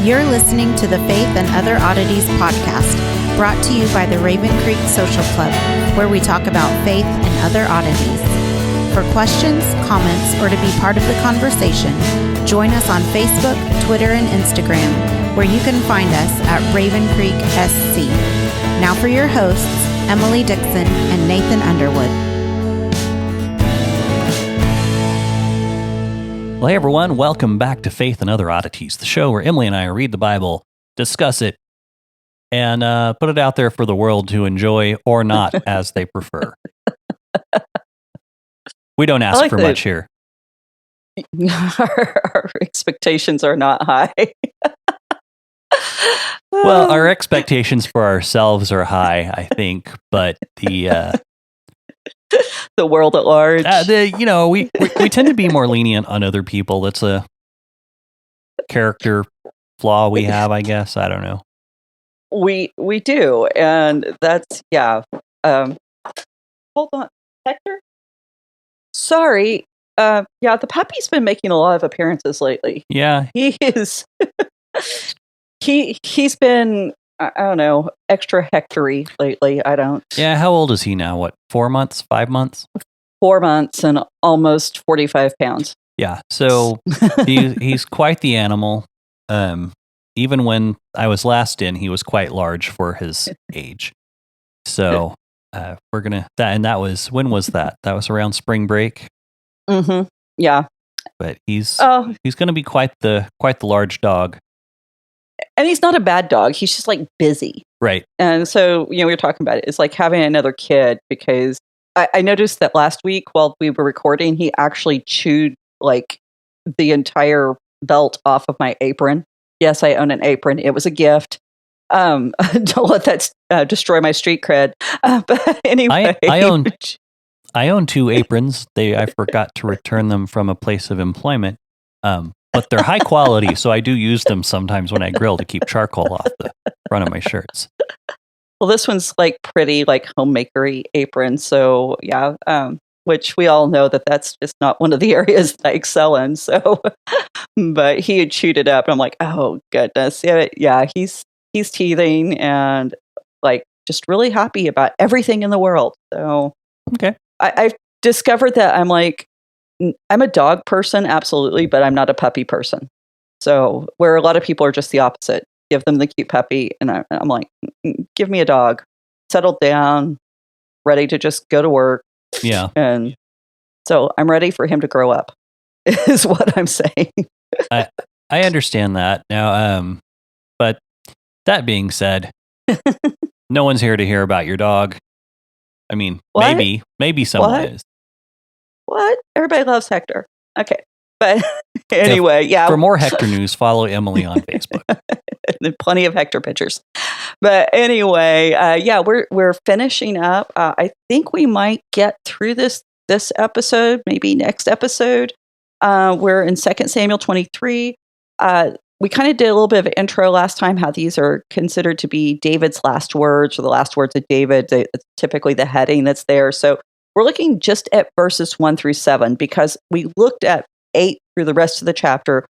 You're listening to the Faith and Other Oddities podcast, brought to you by the Raven Creek Social Club, where we talk about faith and other oddities. For questions, comments, or to be part of the conversation, join us on Facebook, Twitter, and Instagram, where you can find us at Raven Creek SC. Now for your hosts, Emily Dixon and Nathan Underwood. Well, hey everyone, welcome back to Faith and Other Oddities, the show where Emily and I read the Bible, discuss it, and put it out there for the world to enjoy or not as they prefer. We don't ask for much here. Our expectations are not high. Well, our expectations for ourselves are high, I think, but the world at large. We tend to be more lenient on other people. That's a character flaw we have, I guess. I don't know. We do, and that's hold on, Hector. Sorry. The puppy's been making a lot of appearances lately. Yeah, he is. He's been, I don't know, extra hectory lately. I don't. Yeah, how old is he now? What, 4 months, 5 months? 4 months and almost 45 pounds. Yeah, so he's quite the animal. Even when I was last in, he was quite large for his age. So we're gonna that was, when was that? That was around spring break. Mm-hmm. Yeah, but he's gonna be quite the large dog. And he's not a bad dog. He's just like busy. Right. And so, we were talking about it. It's like having another kid, because I noticed that last week while we were recording, he actually chewed like the entire belt off of my apron. Yes, I own an apron. It was a gift. Don't let that destroy my street cred. But anyway. I own 2 aprons. I forgot to return them from a place of employment. But they're high quality, so I do use them sometimes when I grill to keep charcoal off the front of my shirts. Well, this one's like pretty, like homemakery apron. So yeah, which we all know that's just not one of the areas that I excel in. So, but he had chewed it up, and I'm like, oh goodness, yeah, he's teething and like just really happy about everything in the world. So okay, I've discovered that I'm a dog person, absolutely, but I'm not a puppy person. So where a lot of people are just the opposite, give them the cute puppy, and I'm like, give me a dog, settled down, ready to just go to work. Yeah. And so I'm ready for him to grow up, is what I'm saying. I understand that now. But that being said, no one's here to hear about your dog. I mean, what? maybe someone is. What? Everybody loves Hector. Okay. But anyway, yeah. For more Hector news, follow Emily on Facebook. Plenty of Hector pictures. But anyway, we're finishing up. I think we might get through this episode, maybe next episode. We're in 2 Samuel 23. We kind of did a little bit of an intro last time, how these are considered to be David's last words, or the last words of David. It's typically the heading that's there. So we're looking just at verses 1 through 7, because we looked at 8 through the rest of the chapter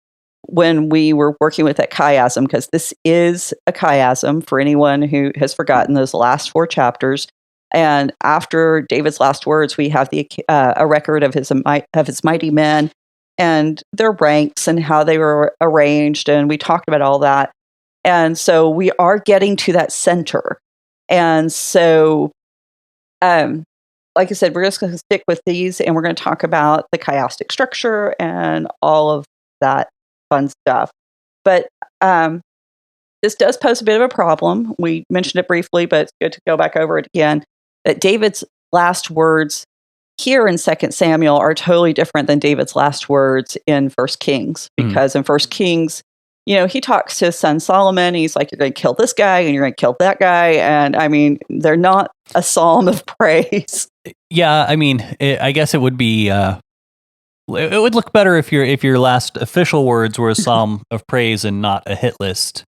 when we were working with that chiasm, because this is a chiasm for anyone who has forgotten those last 4 chapters. And after David's last words, we have a record of his mighty men and their ranks and how they were arranged. And we talked about all that. And so we are getting to that center. And so, like I said, we're just going to stick with these, and we're going to talk about the chiastic structure and all of that fun stuff. But this does pose a bit of a problem. We mentioned it briefly, but it's good to go back over it again, that David's last words here in 2 Samuel are totally different than David's last words in 1 Kings. Because in 1 Kings, he talks to his son Solomon. He's like, you're going to kill this guy and you're going to kill that guy. And I mean, they're not a psalm of praise. Yeah, I mean, I guess it would be. It would look better if your last official words were a psalm of praise and not a hit list.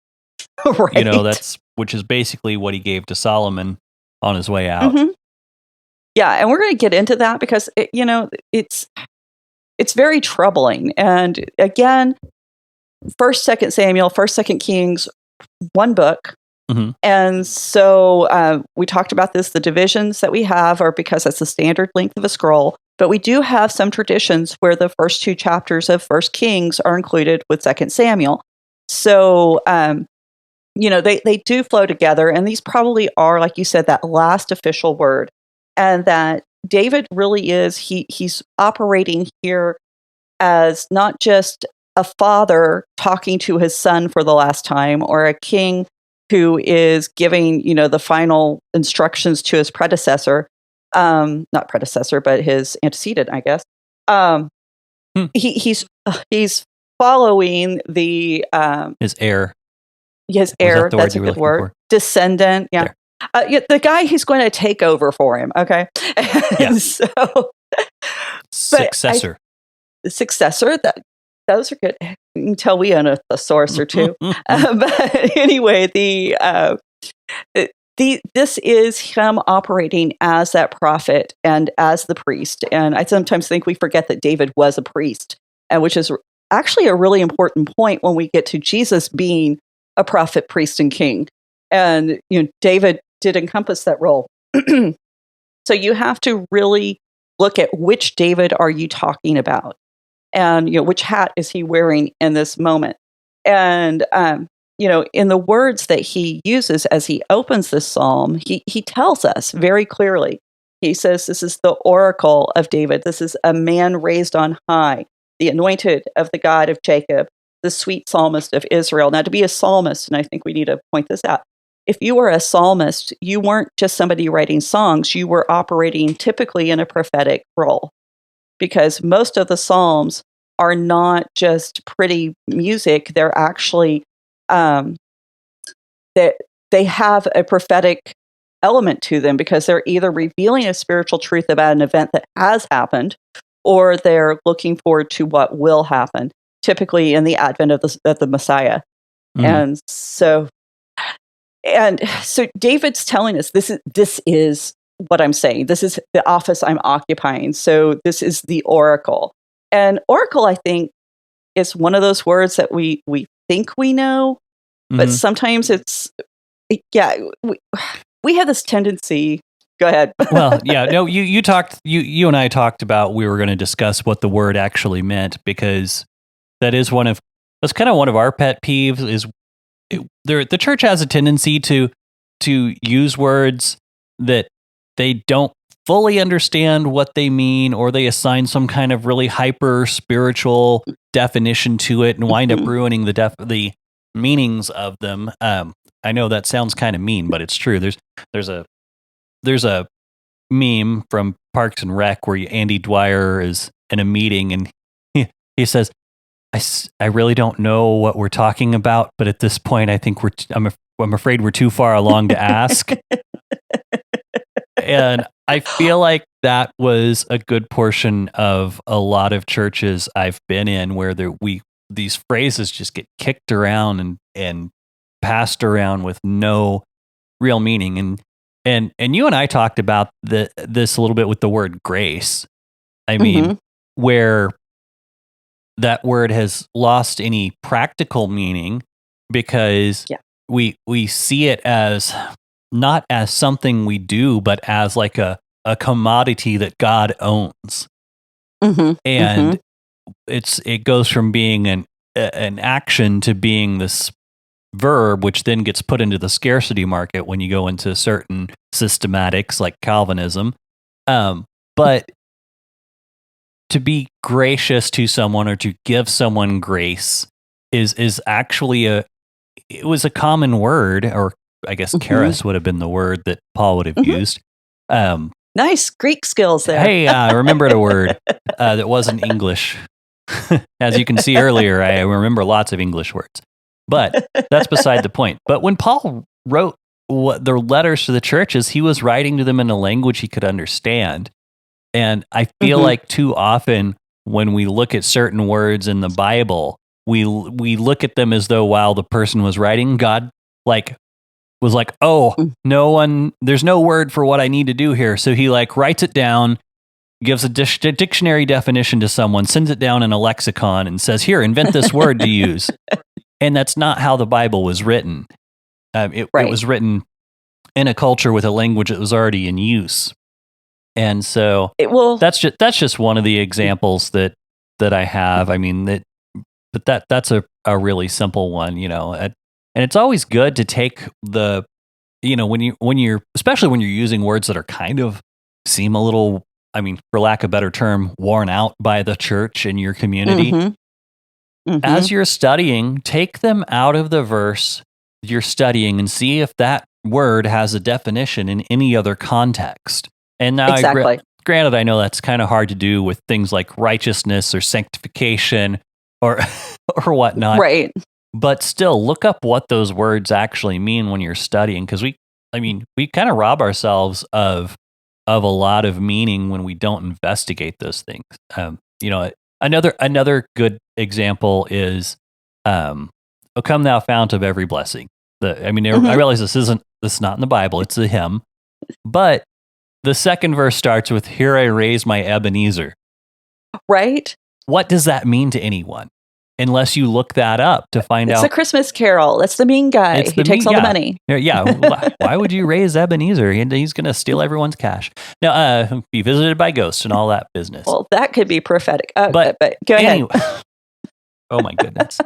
Right. Which is basically what he gave to Solomon on his way out. Mm-hmm. Yeah, and we're going to get into that because it's very troubling. And again, First, Second Samuel, First, Second Kings, one book. Mm-hmm. And so we talked about this. The divisions that we have are because that's the standard length of a scroll. But we do have some traditions where the first 2 chapters of First Kings are included with Second Samuel. So, they do flow together. And these probably are, like you said, that last official word. And that David really is, he's operating here as not just a father talking to his son for the last time, or a king who is giving, the final instructions to his predecessor, not predecessor, but his antecedent, I guess. He's following the his heir. His heir. That's a good word. Descendant. Yeah. The guy who's going to take over for him. Okay. Yeah. So, successor. The successor. Those are good. You can tell we own a thesaurus or two. But anyway, this is him operating as that prophet and as the priest. And I sometimes think we forget that David was a priest, and which is actually a really important point when we get to Jesus being a prophet, priest, and king. And David did encompass that role. So you have to really look at which David are you talking about, and which hat is he wearing in this moment. And in the words that he uses as he opens this psalm, he tells us very clearly. He says, "This is the oracle of David. This is a man raised on high, the anointed of the God of Jacob, the sweet psalmist of Israel." Now, to be a psalmist, and I think we need to point this out, if you were a psalmist, you weren't just somebody writing songs. You were operating typically in a prophetic role, because most of the psalms are not just pretty music. They're actually they have a prophetic element to them, because they're either revealing a spiritual truth about an event that has happened, or they're looking forward to what will happen, typically in the advent of the Messiah. And so David's telling us this is what I'm saying. This is the office I'm occupying. So this is the oracle. And oracle, I think, is one of those words that we think we know, but sometimes we have this tendency. Go ahead. Well, yeah, no, you and I talked about, we were going to discuss what the word actually meant, because that's kind of one of our pet peeves. Is the church has a tendency to use words that they don't fully understand what they mean, or they assign some kind of really hyper spiritual definition to it and wind up ruining the meanings of them. I know that sounds kind of mean, but it's true. There's a meme from Parks and Rec where Andy Dwyer is in a meeting and he says, I really don't know what we're talking about, but at this point, I think I'm afraid we're too far along to ask. And I feel like that was a good portion of a lot of churches I've been in, where these phrases just get kicked around and passed around with no real meaning. And you and I talked about this a little bit with the word grace. I mean, where that word has lost any practical meaning, because we see it as not as something we do, but as like a commodity that God owns. And it goes from being an action to being this verb, which then gets put into the scarcity market when you go into certain systematics like Calvinism. But to be gracious to someone, or to give someone grace, is actually it was a common word, or I guess charis would have been the word that Paul would have used. Nice Greek skills there. Hey, I remembered a word that wasn't English. As you can see earlier, I remember lots of English words. But that's beside the point. But when Paul wrote the letters to the churches, he was writing to them in a language he could understand. And I feel like too often when we look at certain words in the Bible, we look at them as though while the person was writing, God was like, oh, there's no word for what I need to do here. So he writes it down gives a dictionary definition to someone, sends it down in a lexicon, and says, "Here, invent this word to use." And that's not how the Bible was written. It was written in a culture with a language that was already in use, and so that's just one of the examples that I have. I mean that's a really simple one, and it's always good to take the, when you're especially when you're using words that are kind of seem a little, I mean, for lack of a better term, worn out by the church and your community. As you're studying, take them out of the verse you're studying and see if that word has a definition in any other context. And now, granted, I know that's kind of hard to do with things like righteousness or sanctification or whatnot. Right. But still, look up what those words actually mean when you're studying, because we kind of rob ourselves of a lot of meaning when we don't investigate those things. Another good example is, "O come thou fount of every blessing." I realize this is not in the Bible; it's a hymn, but the second verse starts with, "Here I raise my Ebenezer." Right. What does that mean to anyone? Unless you look that up to find out. It's a Christmas carol. That's the mean guy who takes all the money. Yeah. Why would you raise Ebenezer? He's going to steal everyone's cash. Now, be visited by ghosts and all that business. Well, that could be prophetic. But go ahead. Oh my goodness.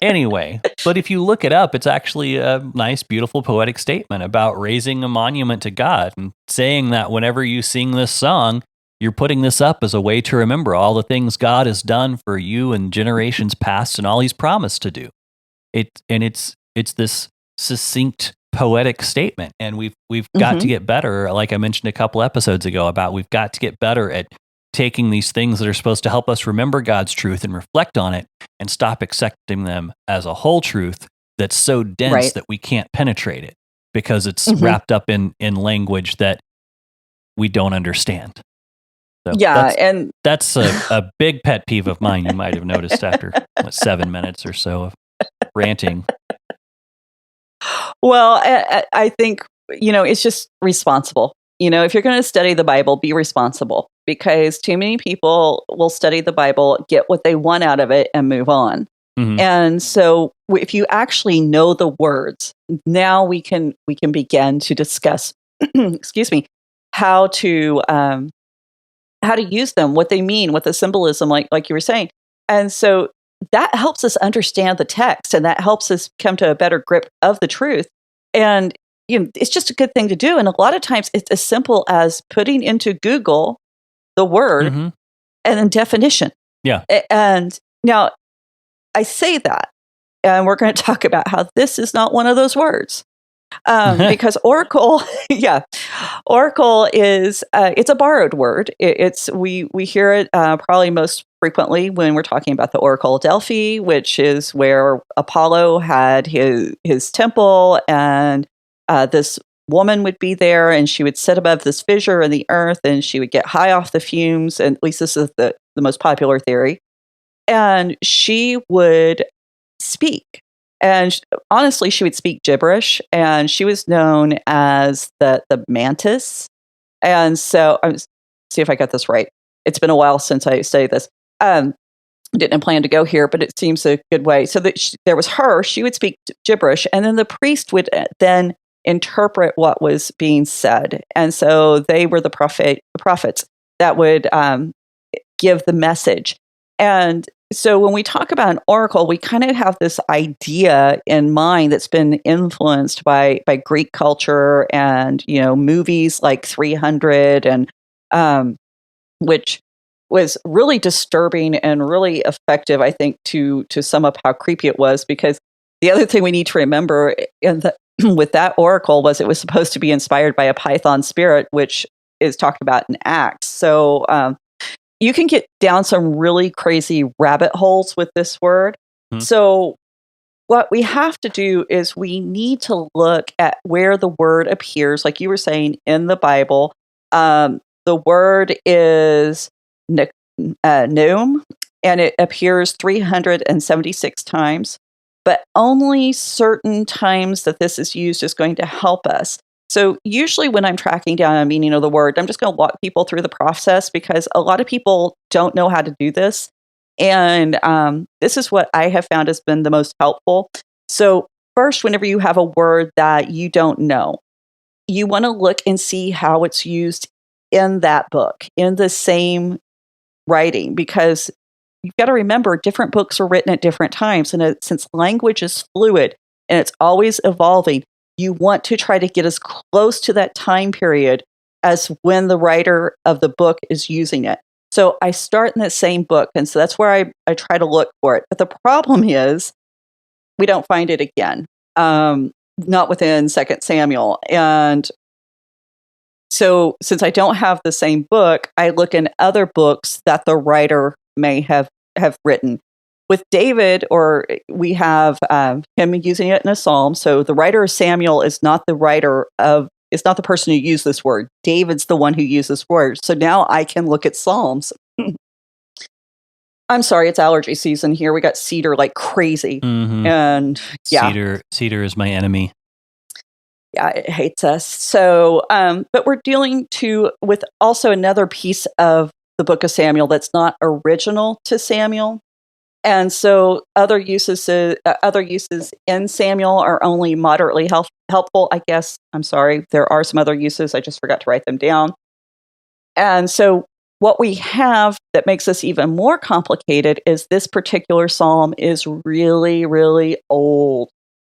Anyway, but if you look it up, it's actually a nice, beautiful, poetic statement about raising a monument to God and saying that whenever you sing this song, you're putting this up as a way to remember all the things God has done for you in generations past and all He's promised to do. It's this succinct, poetic statement, and we've got to get better. Like I mentioned a couple episodes ago about, we've got to get better at taking these things that are supposed to help us remember God's truth and reflect on it, and stop accepting them as a whole truth that's so dense that we can't penetrate it because it's wrapped up in language that we don't understand. So that's a big pet peeve of mine. You might have noticed after 7 minutes or so of ranting. Well, I think, it's just responsible. If you're going to study the Bible, be responsible, because too many people will study the Bible, get what they want out of it, and move on. And so if you actually know the words, now we can begin to discuss, excuse me, how to use them, what they mean, what the symbolism, like you were saying. And so that helps us understand the text, and that helps us come to a better grip of the truth. And it's just a good thing to do. And a lot of times it's as simple as putting into Google the word and then definition. Yeah. And now I say that, and we're going to talk about how this is not one of those words. Because oracle, oracle is it's a borrowed word. We hear it probably most frequently when we're talking about the Oracle of Delphi, which is where Apollo had his temple, and this woman would be there, and she would sit above this fissure in the earth, and she would get high off the fumes. And at least this is the most popular theory. And she would speak. And honestly, she would speak gibberish, and she was known as the mantis. And so, see if I got this right. It's been a while since I studied this. Didn't plan to go here, but it seems a good way. So there was her. She would speak gibberish, and then the priest would then interpret what was being said. And so they were the prophets that would give the message. And so when we talk about an oracle, we kind of have this idea in mind that's been influenced by Greek culture and, movies like 300, and which was really disturbing and really effective, I think, to sum up how creepy it was. Because the other thing we need to remember with that oracle was it was supposed to be inspired by a python spirit, which is talked about in Acts. So you can get down some really crazy rabbit holes with this word. So what we have to do is we need to look at where the word appears, like you were saying, in the Bible. The word is Neum, and it appears 376 times, but only certain times that this is used is going to help us. So usually when I'm tracking down a meaning of the word, I'm just going to walk people through the process because a lot of people don't know how to do this. And this is what I have found has been the most helpful. So first, whenever you have a word that you don't know, you want to look and see how it's used in that book, in the same writing, because you've got to remember different books were written at different times. And since language is fluid and it's always evolving, you want to try to get as close to that time period as when the writer of the book is using it. So I start in that same book. And so that's where I try to look for it. But the problem is we don't find it again, not within 2 Samuel. And so since I don't have the same book, I look in other books that the writer may have written. With David, or we have him using it in a psalm. So the writer of Samuel is not the person who used this word. David's the one who used this word. So now I can look at psalms. I'm sorry, it's allergy season here. We got cedar like crazy, and yeah, cedar is my enemy. Yeah, it hates us. So, but we're dealing with also another piece of the book of Samuel that's not original to Samuel. And so other uses in Samuel are only moderately helpful, I guess. I'm sorry. There are some other uses. I just forgot to write them down. And so what we have that makes this even more complicated is this particular psalm is really, really old.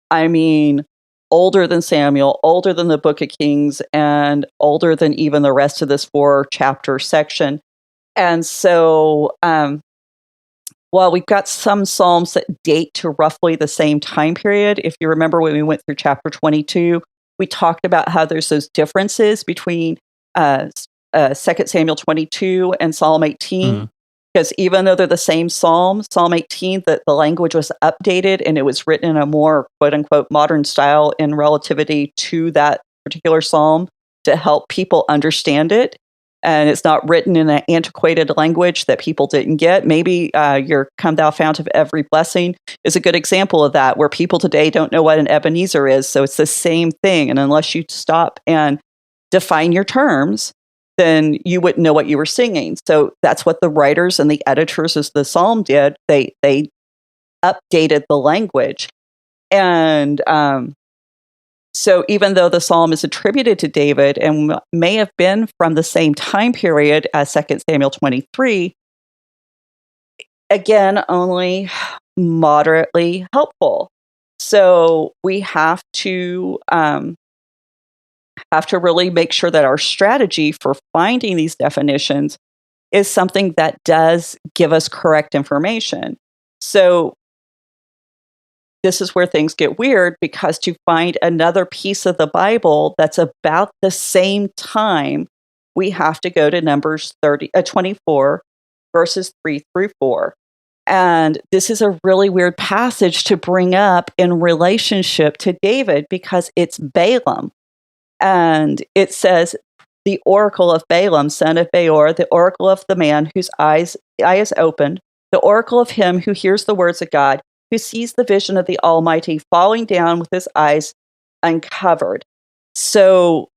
I mean, older than Samuel, older than the Book of Kings, and older than even the rest of this 4-chapter section. And so, while we've got some psalms that date to roughly the same time period, if you remember when we went through chapter 22, we talked about how there's those differences between 2 Samuel 22 and Psalm 18. Because even though they're the same psalm, Psalm 18, the language was updated and it was written in a more quote-unquote modern style in relativity to that particular psalm to help people understand it. And it's not written in an antiquated language that people didn't get. Maybe your Come Thou Fount of Every Blessing is a good example of that, where people today don't know what an Ebenezer is. So it's the same thing. And unless you stop and define your terms, then you wouldn't know what you were singing. So that's what the writers and the editors of the psalm did. They updated the language. And so even though the psalm is attributed to David and may have been from the same time period as 2 Samuel 23, again, only moderately helpful. So we have to really make sure that our strategy for finding these definitions is something that does give us correct information. So this is where things get weird, because to find another piece of the Bible that's about the same time, we have to go to Numbers 24, verses 3-4. And this is a really weird passage to bring up in relationship to David because it's Balaam. And it says, the oracle of Balaam, son of Beor, the oracle of the man whose eye is opened, the oracle of him who hears the words of God, who sees the vision of the Almighty falling down with his eyes uncovered. So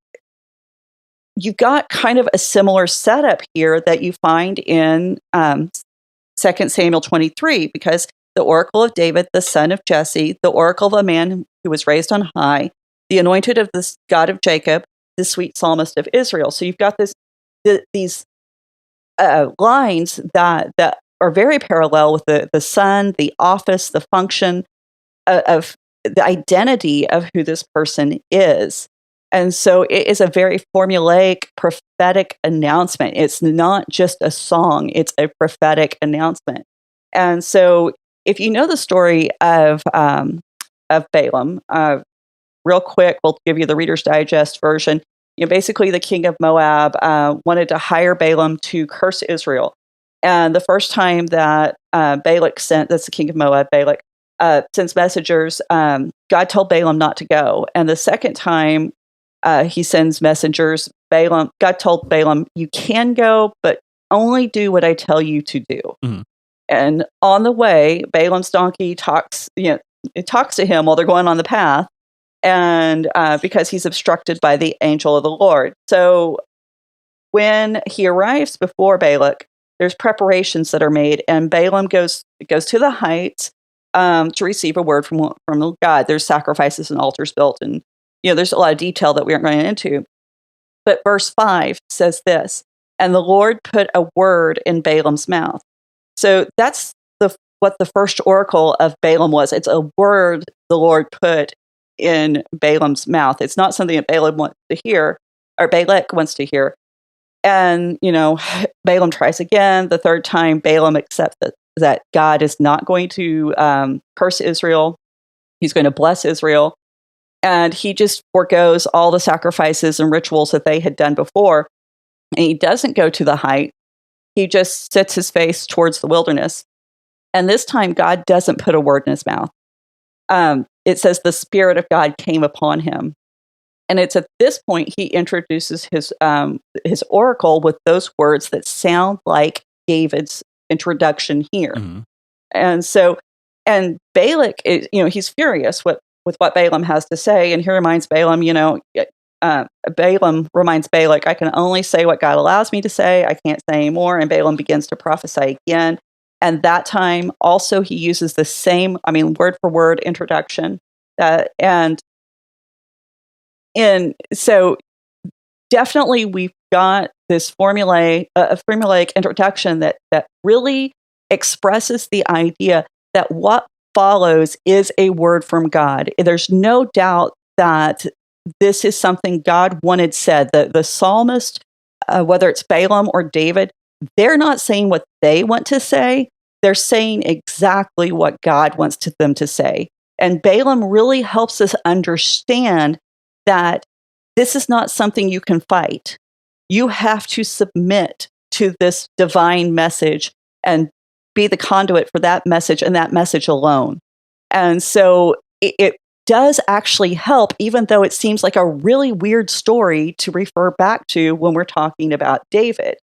you've got kind of a similar setup here that you find in 2 Samuel 23, because the oracle of David, the son of Jesse, the oracle of a man who was raised on high, the anointed of the God of Jacob, the sweet psalmist of Israel. So you've got these lines that are very parallel with the son, the office, the function of the identity of who this person is. And so it is a very formulaic, prophetic announcement. It's not just a song, it's a prophetic announcement. And so if you know the story of Balaam, real quick, we'll give you the Reader's Digest version. Basically, the king of Moab wanted to hire Balaam to curse Israel. And the first time that Balak that's the king of Moab, Balak, sends messengers, God told Balaam not to go. And the second time he sends messengers, God told Balaam, you can go, but only do what I tell you to do. Mm-hmm. And on the way, Balaam's donkey talks to him while they're going on the path. and because he's obstructed by the angel of the Lord. So when he arrives before Balak, there's preparations that are made, and Balaam goes to the heights to receive a word from God. There's sacrifices and altars built, and there's a lot of detail that we aren't going into. But verse 5 says this, and the Lord put a word in Balaam's mouth. So that's what the first oracle of Balaam was. It's a word the Lord put in Balaam's mouth. It's not something that Balaam wants to hear, or Balak wants to hear. And, Balaam tries again. The third time, Balaam accepts that God is not going to curse Israel. He's going to bless Israel. And he just forgoes all the sacrifices and rituals that they had done before. And he doesn't go to the height. He just sets his face towards the wilderness. And this time, God doesn't put a word in his mouth. It says the Spirit of God came upon him. And it's at this point he introduces his oracle with those words that sound like David's introduction here. Mm-hmm. And Balak is, he's furious with what Balaam has to say. And he reminds Balaam, Balaam reminds Balak, I can only say what God allows me to say. I can't say anymore. And Balaam begins to prophesy again. And that time also he uses the same, word for word introduction. And so definitely we've got this formulaic introduction that really expresses the idea that what follows is a word from God. There's no doubt that this is something God wanted said. The psalmist, whether it's Balaam or David, they're not saying what they want to say. They're saying exactly what God wants them to say. And Balaam really helps us understand that this is not something you can fight. You have to submit to this divine message and be the conduit for that message and that message alone. And so it does actually help, even though it seems like a really weird story to refer back to when we're talking about David.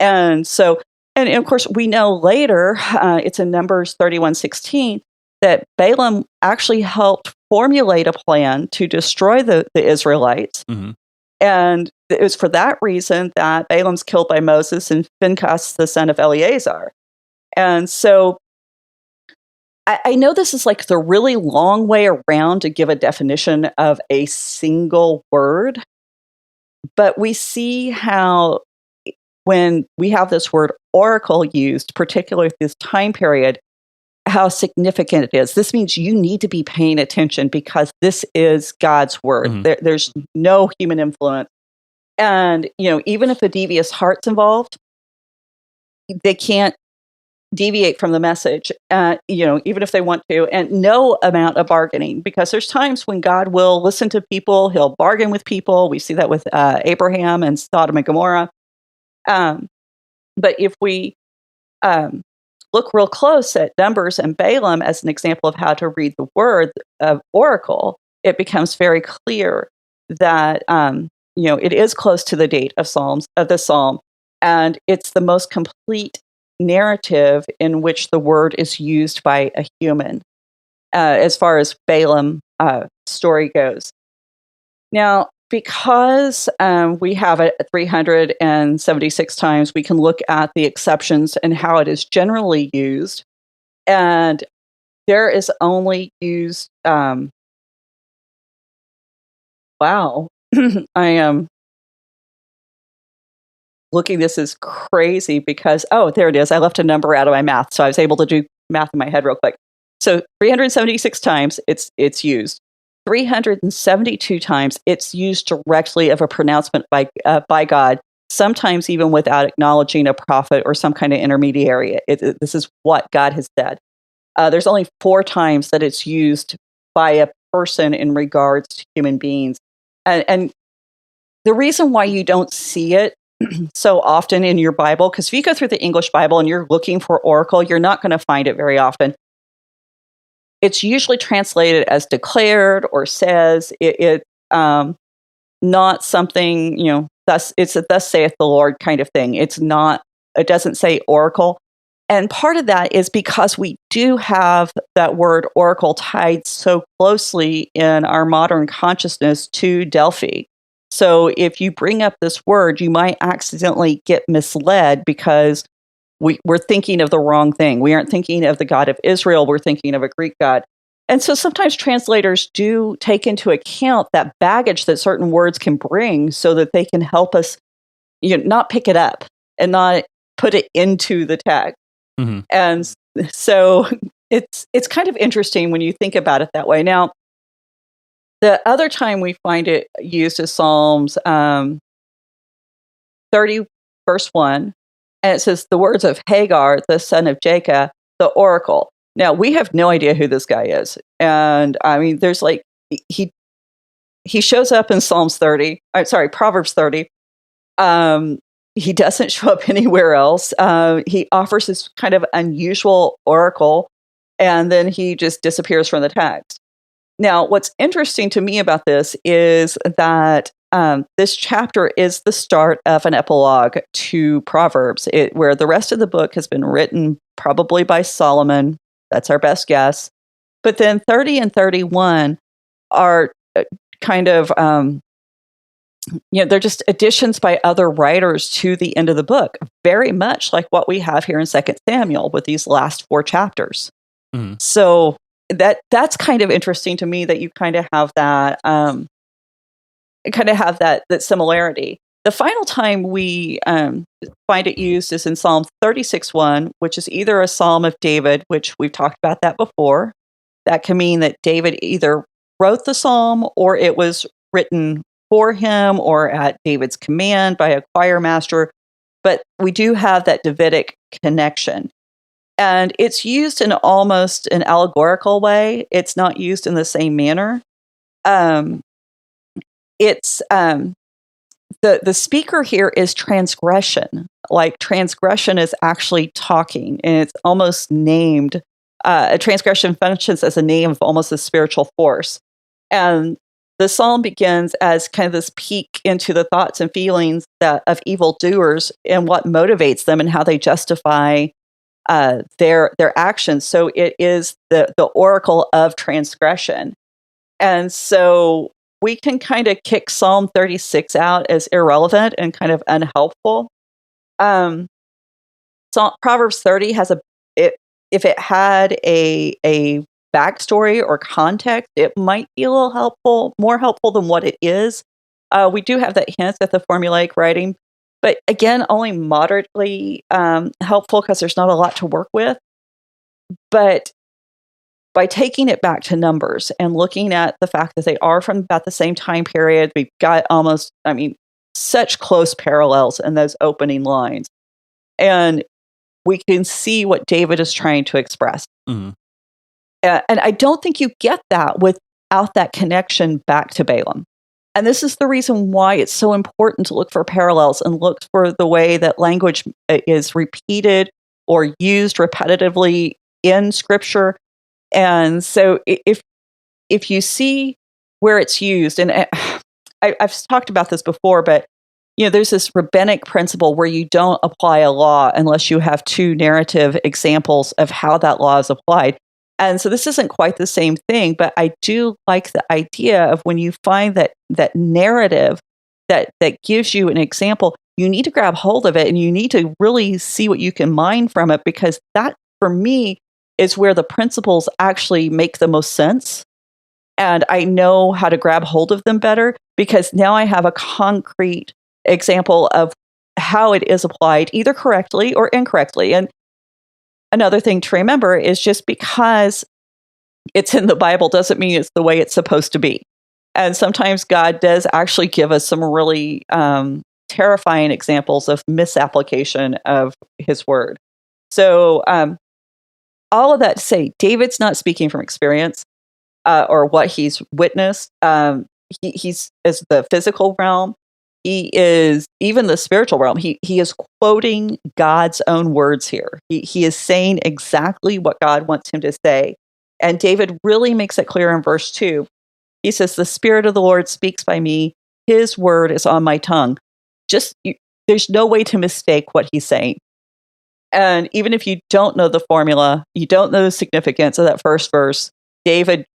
And so, and of course, we know later, it's in Numbers 31:16, that Balaam actually helped formulate a plan to destroy the Israelites. Mm-hmm. And it was for that reason that Balaam's killed by Moses and Phinehas, the son of Eleazar. And so I know this is like the really long way around to give a definition of a single word, but we see how when we have this word oracle used, particularly this time period, how significant it is. This means you need to be paying attention because this is God's word. Mm-hmm. There's no human influence. And, even if a devious heart's involved, they can't deviate from the message, even if they want to, and no amount of bargaining, because there's times when God will listen to people, he'll bargain with people. We see that with Abraham and Sodom and Gomorrah. But if we look real close at Numbers and Balaam as an example of how to read the word of oracle, it becomes very clear that it is close to the date of the Psalm, and it's the most complete narrative in which the word is used by a human, as far as Balaam story goes. Now, because we have it 376 times, we can look at the exceptions and how it is generally used. And there is only used, wow, I am looking, this is crazy because, there it is. I left a number out of my math, so I was able to do math in my head real quick. So 376 times it's used. 372 times it's used directly of a pronouncement by God, sometimes even without acknowledging a prophet or some kind of intermediary. This is what God has said. There's only 4 times that it's used by a person in regards to human beings. And the reason why you don't see it so often in your Bible, because if you go through the English Bible and you're looking for oracle, you're not going to find it very often. It's usually translated as declared or says. It not something, thus it's a thus saith the Lord kind of thing. It doesn't say oracle. And part of that is because we do have that word oracle tied so closely in our modern consciousness to Delphi. So if you bring up this word, you might accidentally get misled because we're thinking of the wrong thing. We aren't thinking of the God of Israel. We're thinking of a Greek God. And so sometimes translators do take into account that baggage that certain words can bring so that they can help us not pick it up and not put it into the text. Mm-hmm. And so it's kind of interesting when you think about it that way. Now, the other time we find it used is Psalms 30, verse 1. And it says, the words of Hagar, the son of Jacob, the oracle. Now, we have no idea who this guy is. And I mean, there's like, he shows up in Proverbs 30. He doesn't show up anywhere else. He offers this kind of unusual oracle, and then he just disappears from the text. Now, what's interesting to me about this is that this chapter is the start of an epilogue to Proverbs, where the rest of the book has been written probably by Solomon. That's our best guess. But then 30 and 31 are kind of they're just additions by other writers to the end of the book, very much like what we have here in 2 Samuel with these last 4 chapters. Mm-hmm. So that's kind of interesting to me that you kind of have that that similarity. The final time we find it used is in Psalm 36:1, which is either a Psalm of David, which we've talked about that before. That can mean that David either wrote the psalm or it was written for him or at David's command by a choir master. But we do have that Davidic connection. And it's used in almost an allegorical way. It's not used in the same manner. It's the speaker here is transgression. Like transgression is actually talking, and it's almost named. A transgression functions as a name of almost a spiritual force. And the psalm begins as kind of this peek into the thoughts and feelings of evildoers and what motivates them and how they justify their actions. So it is the oracle of transgression. And so we can kind of kick Psalm 36 out as irrelevant and kind of unhelpful. So Proverbs 30 has if it had a backstory or context, it might be a little helpful, more helpful than what it is. We do have that hint at the formulaic writing, but again, only moderately helpful because there's not a lot to work with. But by taking it back to Numbers and looking at the fact that they are from about the same time period, we've got such close parallels in those opening lines. And we can see what David is trying to express. Mm-hmm. And I don't think you get that without that connection back to Balaam. And this is the reason why it's so important to look for parallels and look for the way that language is repeated or used repetitively in Scripture. And so if you see where it's used, and I've talked about this before, but there's this rabbinic principle where you don't apply a law unless you have 2 narrative examples of how that law is applied. And so this isn't quite the same thing, but I do like the idea of when you find that narrative that gives you an example, you need to grab hold of it and you need to really see what you can mine from it, because that, for me, is where the principles actually make the most sense. And I know how to grab hold of them better because now I have a concrete example of how it is applied, either correctly or incorrectly. And another thing to remember is just because it's in the Bible doesn't mean it's the way it's supposed to be. And sometimes God does actually give us some really terrifying examples of misapplication of his word. So all of that to say, David's not speaking from experience or what he's witnessed. He's as the physical realm. He is even the spiritual realm. He is quoting God's own words here. He is saying exactly what God wants him to say. And David really makes it clear in verse 2. He says, "The Spirit of the Lord speaks by me. His word is on my tongue." There's no way to mistake what he's saying. And even if you don't know the formula, you don't know the significance of that first verse, David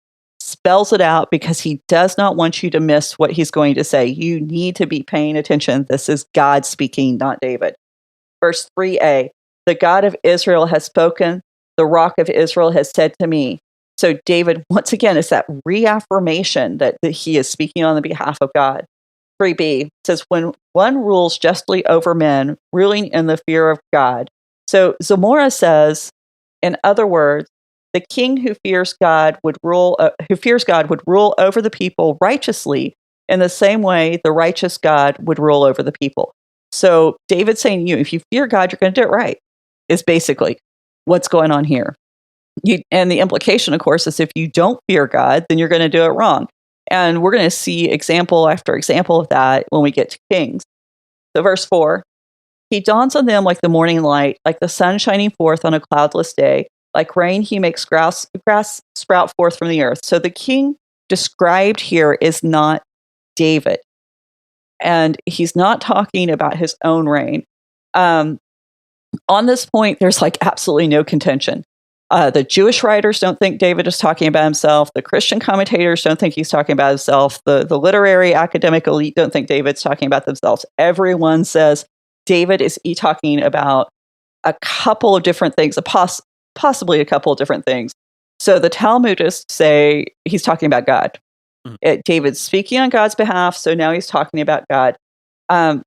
spells it out because he does not want you to miss what he's going to say. You need to be paying attention. This is God speaking, not David. Verse 3a, the God of Israel has spoken. The rock of Israel has said to me. So David, once again, is that reaffirmation that he is speaking on the behalf of God. 3b says, when one rules justly over men, ruling in the fear of God. So Zamora says, in other words, the king who fears God would rule over the people righteously in the same way the righteous God would rule over the people. So David's saying to you, if you fear God, you're going to do it right, is basically what's going on here. And the implication, of course, is if you don't fear God, then you're going to do it wrong. And we're going to see example after example of that when we get to Kings. So verse 4, he dawns on them like the morning light, like the sun shining forth on a cloudless day. Like rain, he makes grass sprout forth from the earth. So the king described here is not David. And he's not talking about his own reign. On this point, there's like absolutely no contention. The Jewish writers don't think David is talking about himself. The Christian commentators don't think he's talking about himself. The literary academic elite don't think David's talking about themselves. Everyone says David is talking about a couple of different things, possibly a couple of different things. So the Talmudists say he's talking about God. David's speaking on God's behalf, so now he's talking about God.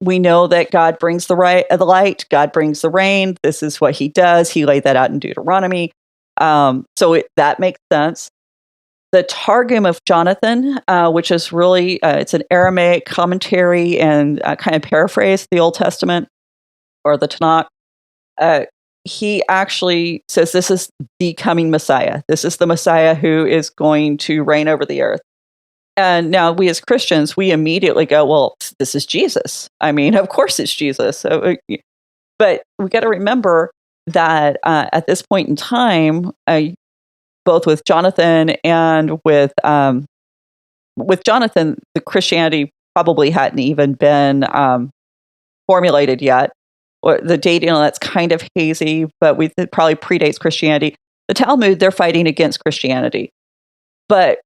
We know that God brings the light, God brings the rain. This is what he does. He laid that out in Deuteronomy. That makes sense. The Targum of Jonathan, which is really, it's an Aramaic commentary and kind of paraphrase the Old Testament or the Tanakh. He actually says this is the coming Messiah. This is the Messiah who is going to reign over the earth. And now we as Christians, we immediately go, well, this is Jesus. I mean, of course it's Jesus. But we got to remember that at this point in time, both with Jonathan and with Jonathan, the Christianity probably hadn't even been formulated yet. Or the dating on that's kind of hazy, but it probably predates Christianity. The Talmud, they're fighting against Christianity. But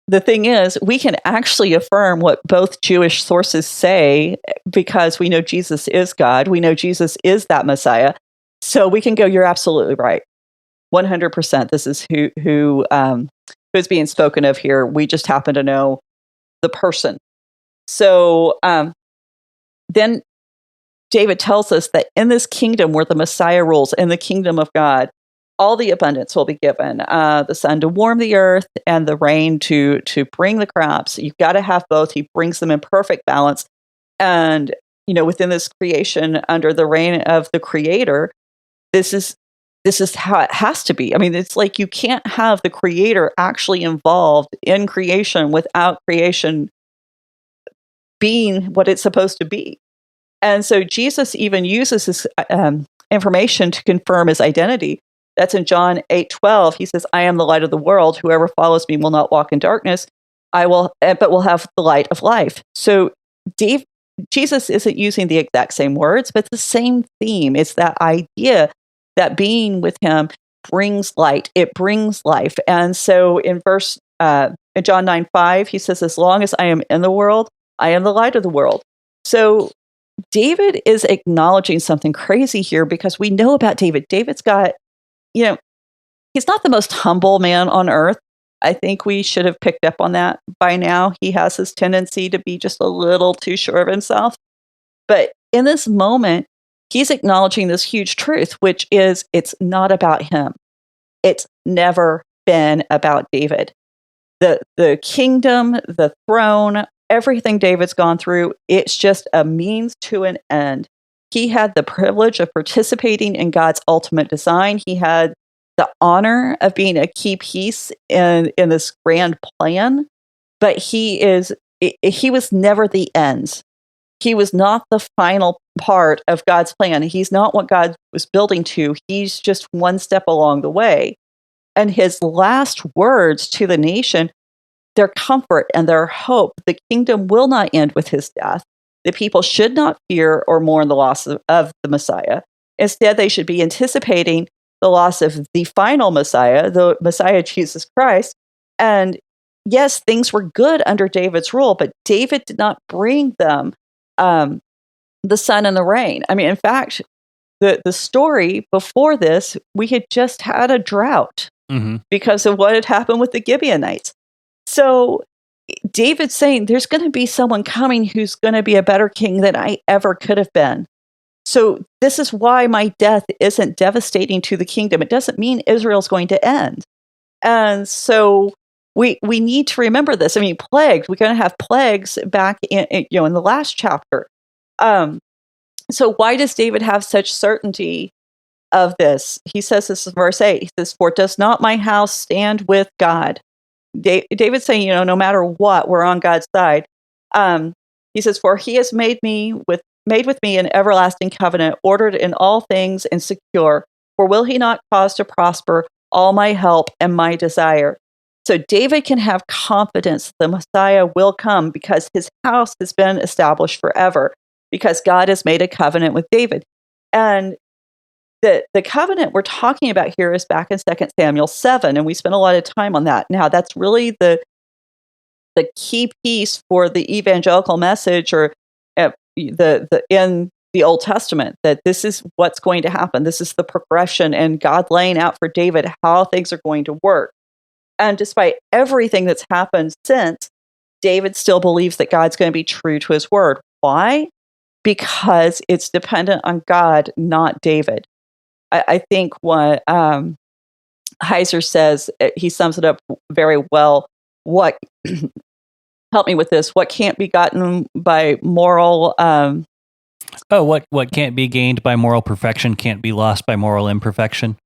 the thing is, we can actually affirm what both Jewish sources say because we know Jesus is God. We know Jesus is that Messiah. So we can go, you're absolutely right. 100%. This is who is being spoken of here. We just happen to know the person. So then David tells us that in this kingdom where the Messiah rules, in the kingdom of God, all the abundance will be given. The sun to warm the earth and the rain to bring the crops. You've got to have both. He brings them in perfect balance. And, within this creation, under the reign of the Creator, this is how it has to be. I mean, it's like you can't have the Creator actually involved in creation without creation being what it's supposed to be. And so Jesus even uses this information to confirm his identity. That's in John 8:12. He says, I am the light of the world. Whoever follows me will not walk in darkness, but will have the light of life. So Jesus isn't using the exact same words, but the same theme. It's that idea that being with him brings light. It brings life. And so in in John 9:5, he says, as long as I am in the world, I am the light of the world. So David is acknowledging something crazy here because we know about David. David's got, he's not the most humble man on earth. I think we should have picked up on that by now. He has this tendency to be just a little too sure of himself. But in this moment, he's acknowledging this huge truth, which is it's not about him. It's never been about David. The kingdom, the throne, everything David's gone through, it's just a means to an end. He had the privilege of participating in God's ultimate design. He had the honor of being a key piece in this grand plan, but he was never the end. He was not the final part of God's plan. He's not what God was building to. He's just one step along the way. And his last words to the nation, their comfort and their hope, the kingdom will not end with his death. The people should not fear or mourn the loss of the Messiah. Instead, they should be anticipating the loss of the final Messiah, the Messiah Jesus Christ. And yes, things were good under David's rule, but David did not bring them the sun and the rain. I mean, in fact, the story before this, we had just had a drought because of what had happened with the Gibeonites. So David's saying there's going to be someone coming who's going to be a better king than I ever could have been. So this is why my death isn't devastating to the kingdom. It doesn't mean Israel's going to end. And so we need to remember this. I mean, plagues, we're going to have plagues back in the last chapter. So why does David have such certainty of this? He says this in verse 8. He says, "For does not my house stand with God?" David's saying, no matter what, we're on God's side. He says, "For he has made with me an everlasting covenant, ordered in all things and secure. For will he not cause to prosper all my help and my desire?" So David can have confidence the Messiah will come because his house has been established forever, because God has made a covenant with David. And the covenant we're talking about here is back in 2 Samuel 7, and we spent a lot of time on that. Now, that's really the key piece for the evangelical message, or the in the Old Testament, that this is what's going to happen. This is the progression, and God laying out for David how things are going to work. And despite everything that's happened since, David still believes that God's going to be true to his word. Why? Because it's dependent on God, not David. I think what Heiser says, he sums it up very well. Help me with this. What can't be gotten by moral... what can't be gained by moral perfection can't be lost by moral imperfection.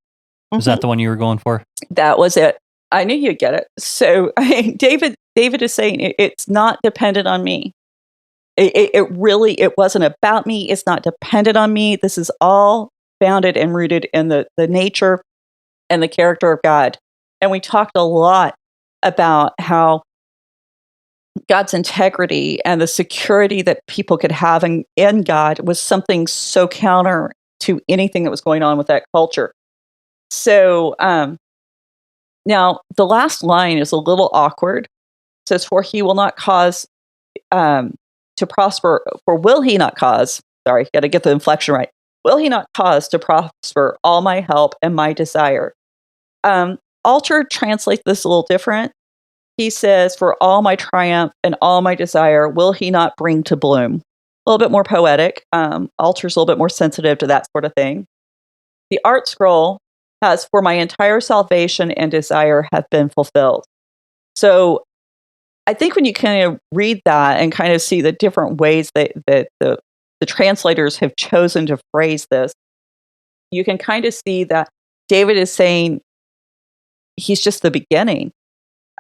Is that the one you were going for? That was it. I knew you'd get it. So David is saying it's not dependent on me. It wasn't about me. It's not dependent on me. This is all founded and rooted in the nature and the character of God. And we talked a lot about how God's integrity and the security that people could have in God was something so counter to anything that was going on with that culture. So now the last line is a little awkward. It says, "For he will not cause to prosper, for will he not cause," sorry, got to get the inflection right. "Will he not cause to prosper all my help and my desire?" Alter translates this a little different. He says, "For all my triumph and all my desire, will he not bring to bloom?" A little bit more poetic. Alter's a little bit more sensitive to that sort of thing. The Art Scroll has, "For my entire salvation and desire have been fulfilled." So I think when you kind of read that and kind of see the different ways that the translators have chosen to phrase this, you can kind of see that David is saying he's just the beginning.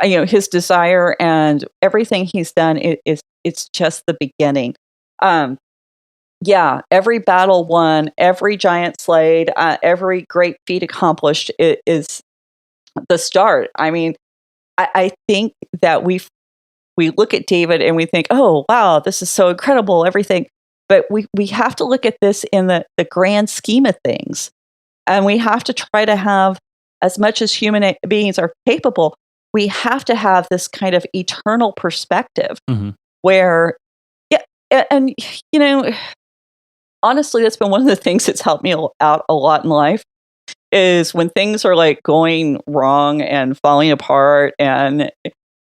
His desire and everything he's done it's just the beginning. Every battle won, every giant slayed, every great feat accomplished is the start. I mean, I think that we look at David and we think, oh, wow, this is so incredible, everything. But we have to look at this in the grand scheme of things. And we have to try to have, as much as human beings are capable, we have to have this kind of eternal perspective where, and honestly, that's been one of the things that's helped me out a lot in life, is when things are like going wrong and falling apart, and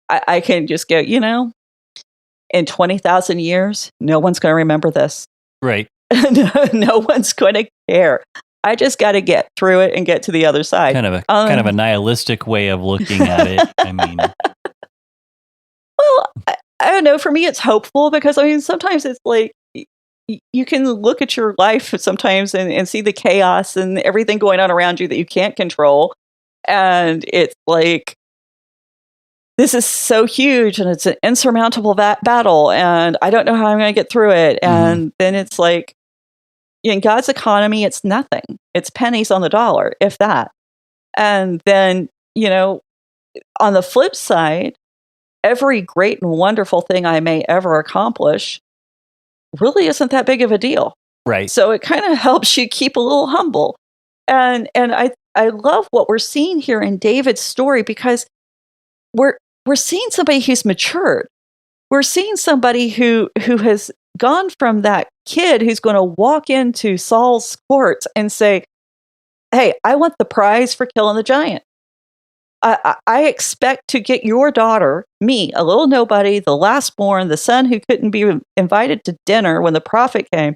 I can just go, in 20,000 years, no one's going to remember this. Right. No one's going to care. I just got to get through it and get to the other side. Kind of a nihilistic way of looking at it. I mean, well, I don't know. For me, it's hopeful because sometimes it's like you can look at your life sometimes and see the chaos and everything going on around you that you can't control, and it's like, this is so huge and it's an insurmountable battle, and I don't know how I'm going to get through it. And then it's like, in God's economy, it's nothing. It's pennies on the dollar, if that. And then, on the flip side, every great and wonderful thing I may ever accomplish really isn't that big of a deal. Right. So it kind of helps you keep a little humble. And I love what we're seeing here in David's story, because we're seeing somebody who's matured. We're seeing somebody who has gone from that kid who's going to walk into Saul's court and say, "Hey, I want the prize for killing the giant. I expect to get your daughter, me, a little nobody, the lastborn, the son who couldn't be invited to dinner when the prophet came.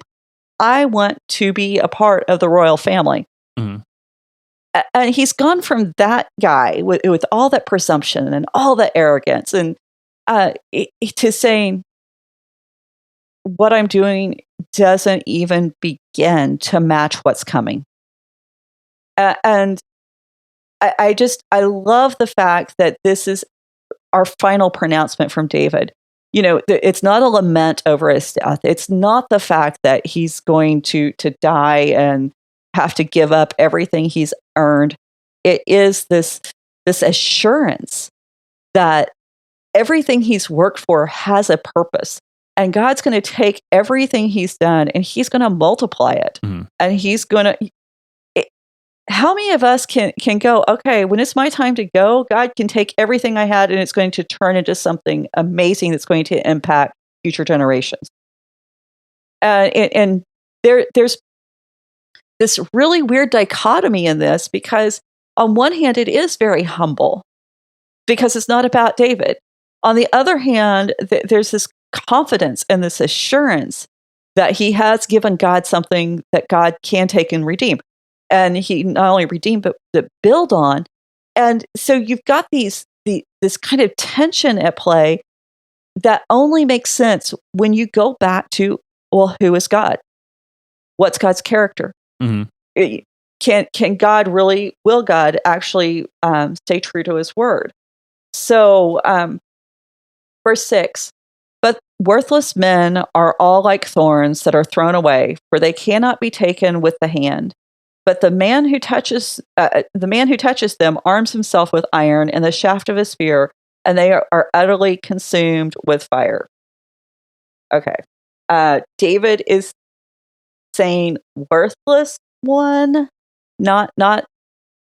I want to be a part of the royal family." Mhm. And he's gone from that guy with all that presumption and all that arrogance, and to saying, what I'm doing doesn't even begin to match what's coming. And I love the fact that this is our final pronouncement from David. It's not a lament over his death. It's not the fact that he's going to die and have to give up everything he's earned. It is this assurance that everything he's worked for has a purpose. And God's going to take everything he's done and he's going to multiply it. Mhm. And he's going to. How many of us can go, okay, when it's my time to go, God can take everything I had and it's going to turn into something amazing that's going to impact future generations. And there's this really weird dichotomy in this, because on one hand, it is very humble because it's not about David. On the other hand, there's this confidence and this assurance that he has given God something that God can take and redeem. And he not only redeemed, but build on. And so you've got this kind of tension at play that only makes sense when you go back to, well, who is God? What's God's character? Mm-hmm. Can God really, will God actually stay true to his word? So verse 6, but worthless men are all like thorns that are thrown away, for they cannot be taken with the hand. But the man who touches them arms himself with iron and the shaft of his spear, and they are utterly consumed with fire. Okay. David is saying worthless one, not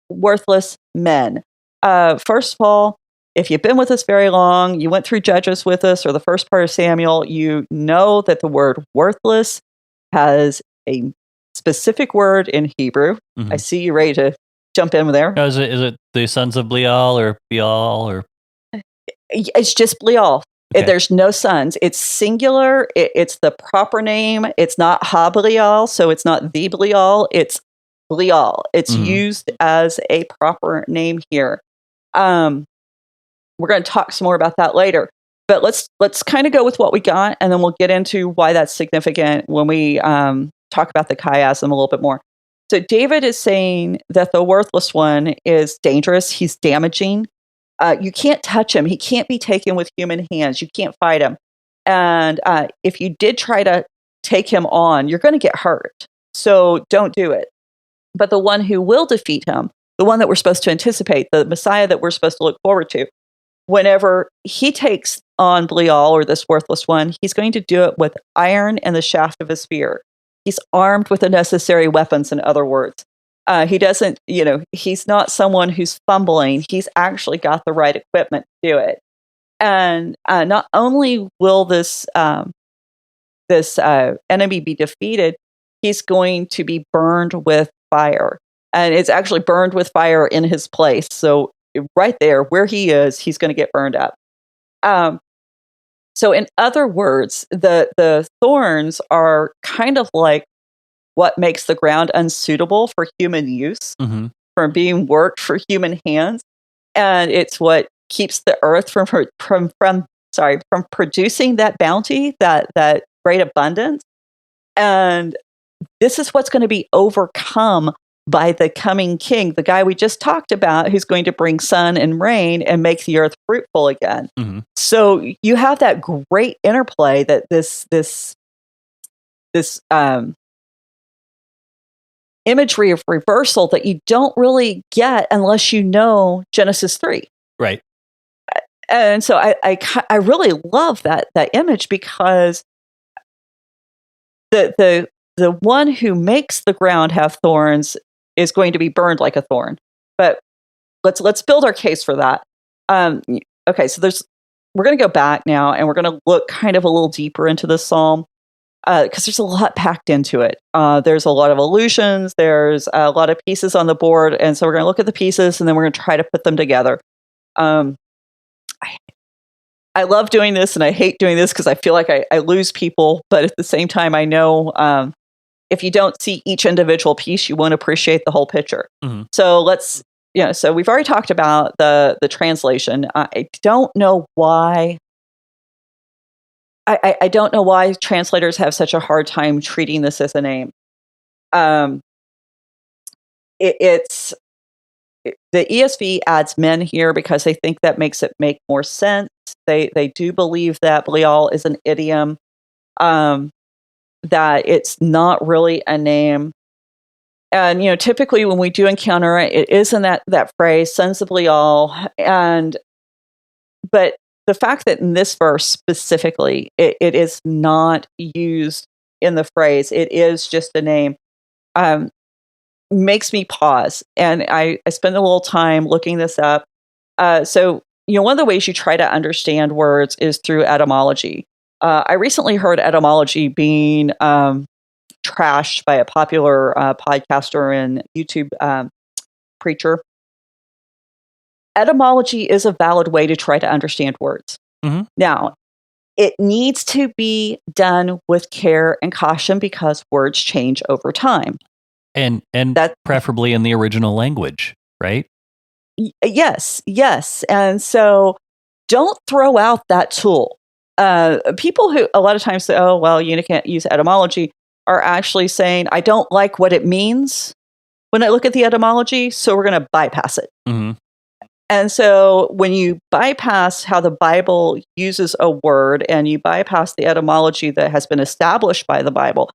worthless men. First of all, if you've been with us very long, you went through Judges with us or the first part of Samuel, you know that the word worthless has a specific word in Hebrew. Mm-hmm. I see you ready to jump in there. Is it the sons of Belial or Beal or? It's just Belial. Okay. There's no sons. It's singular. It's the proper name. It's not Ha-Belial, so it's not the Belial. It's Belial. It's used as a proper name here. We're going to talk some more about that later. But let's kind of go with what we got, and then we'll get into why that's significant when we talk about the chiasm a little bit more. So David is saying that the worthless one is dangerous. He's damaging. You can't touch him. He can't be taken with human hands. You can't fight him. And if you did try to take him on, you're going to get hurt. So don't do it. But the one who will defeat him, the one that we're supposed to anticipate, the Messiah that we're supposed to look forward to, whenever he takes on Belial, or this worthless one, he's going to do it with iron and the shaft of his spear. He's armed with the necessary weapons, in other words. He doesn't, he's not someone who's fumbling. He's actually got the right equipment to do it. And not only will this enemy be defeated, he's going to be burned with fire. And it's actually burned with fire in his place. So right there, where he is, he's going to get burned up. So in other words, the thorns are kind of like what makes the ground unsuitable for human use, from being worked for human hands, and it's what keeps the earth from producing that bounty, that great abundance. And this is what's going to be overcome by the coming king, the guy we just talked about, who's going to bring sun and rain and make the earth fruitful again. Mm-hmm. So you have that great interplay that this imagery of reversal that you don't really get unless you know Genesis 3. Right. And so I really love that image, because the the one who makes the ground have thorns is going to be burned like a thorn. But let's build our case for that. Okay, so we're going to go back now, and we're going to look kind of a little deeper into this psalm, because there's a lot packed into it. There's a lot of allusions. There's a lot of pieces on the board. And so we're going to look at the pieces, and then we're going to try to put them together. I love doing this, and I hate doing this because I feel like I lose people. But at the same time, I know if you don't see each individual piece, you won't appreciate the whole picture. Mm-hmm. So so we've already talked about the translation. I don't know why. I don't know why translators have such a hard time treating this as a name. It's the ESV adds men here because they think that makes it make more sense. They do believe that Belial is an idiom, that it's not really a name. And, typically when we do encounter it, it is in that phrase, sons of Belial. But the fact that in this verse specifically, it is not used in the phrase, it is just a name, makes me pause. And I spend a little time looking this up. So, one of the ways you try to understand words is through etymology. I recently heard etymology being trashed by a popular podcaster and YouTube preacher. Etymology is a valid way to try to understand words. Mm-hmm. Now, it needs to be done with care and caution because words change over time. And that preferably in the original language, right? Yes. And so don't throw out that tool. People who a lot of times say, oh, well, you can't use etymology, are actually saying, I don't like what it means when I look at the etymology, so we're going to bypass it. Mm-hmm. And so when you bypass how the Bible uses a word and you bypass the etymology that has been established by the Bible,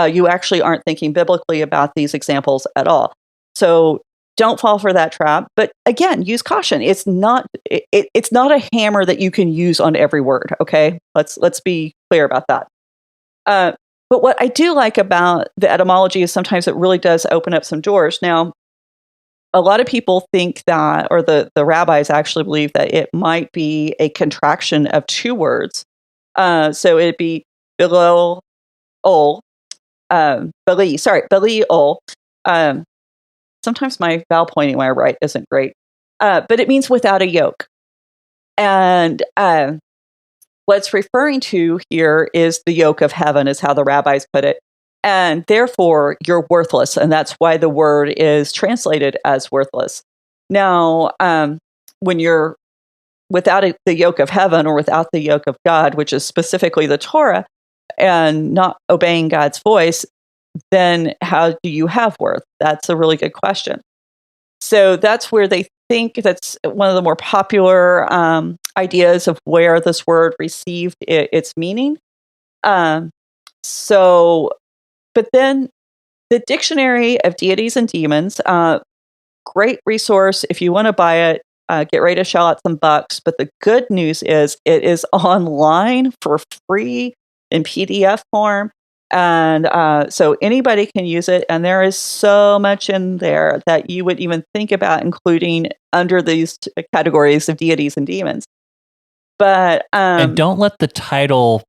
you actually aren't thinking biblically about these examples at all. So don't fall for that trap. But again, use caution. It's not a hammer that you can use on every word. Okay, let's be clear about that. But what I do like about the etymology is sometimes it really does open up some doors. Now, a lot of people think that, or the rabbis actually believe that it might be a contraction of two words. So it'd be Belial, Belial. Sometimes my vowel pointing when I write isn't great, but it means without a yoke. And what it's referring to here is the yoke of heaven, is how the rabbis put it. And therefore, you're worthless. And that's why the word is translated as worthless. Now, when you're without the yoke of heaven or without the yoke of God, which is specifically the Torah, and not obeying God's voice, then how do you have worth? That's a really good question. So that's where they think that's one of the more popular ideas of where this word received its meaning. But then the Dictionary of Deities and Demons, great resource. If you want to buy it, get ready to shell out some bucks. But the good news is it is online for free in PDF form. And so anybody can use it. And there is so much in there that you would even think about including under these categories of deities and demons. But and don't let the title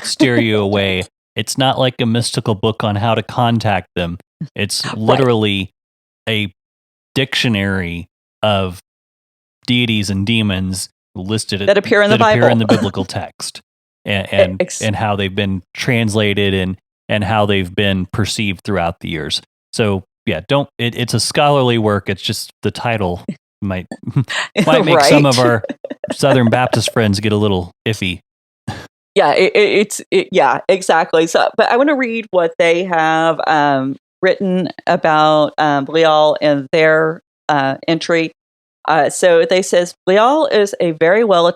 steer you away. It's not like a mystical book on how to contact them. It's literally a dictionary of deities and demons listed that appear in the Bible, appear in the biblical text, and how they've been translated and how they've been perceived throughout the years. So yeah, it's a scholarly work. It's just the title might make some of our Southern Baptist friends get a little iffy. Yeah, yeah, exactly. So, but I want to read what they have written about Belial in their entry. So they says Belial is very well